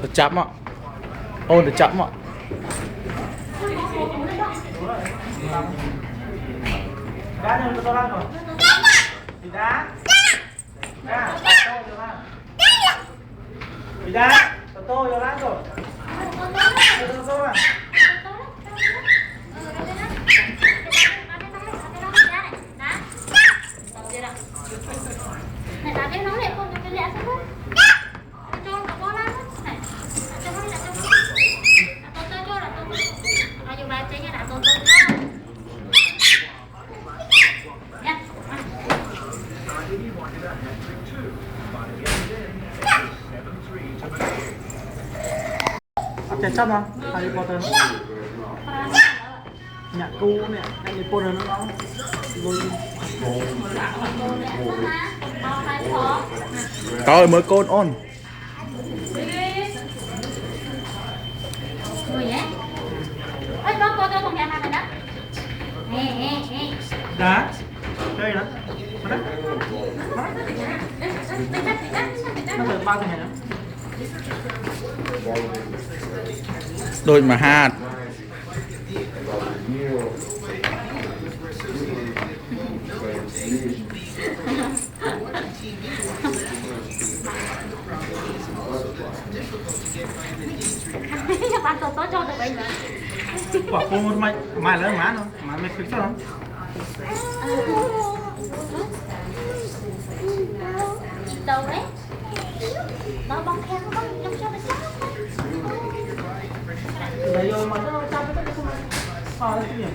Được chấm ạ. Ôn được chấm ạ. Đá lên tôi lan rồi. Thì đá. Đá. Thì đá. Tôi vô lan rồi. Tôi lan. Này tao cái nóng này không cho cái lẹ xuống. Cho nó có lắm. Này. Cho nó lại cho. Tôi là tôi. À dù bà chơi nha đã tôi. Nha. Chắc chắn không? Harry Potter. Nhạc cu nè, Harry Potter nó rồi. Rồi mới côn ôn. Người vậy? Ôi con thằng nhà này đó. Nè. Đá. Chơi đó. Đó. Nó được bao nhiêu nữa? Đôi mà hạt. Bạn tôi cho được bây giờ. Quả cô mày lớn má không? Má mày fix không? Đâu đấy? Đó bóng khen nó bóng trong cho nó chắc. Đấy rồi mà nó sao cái không? Sao đấy chứ nhỉ?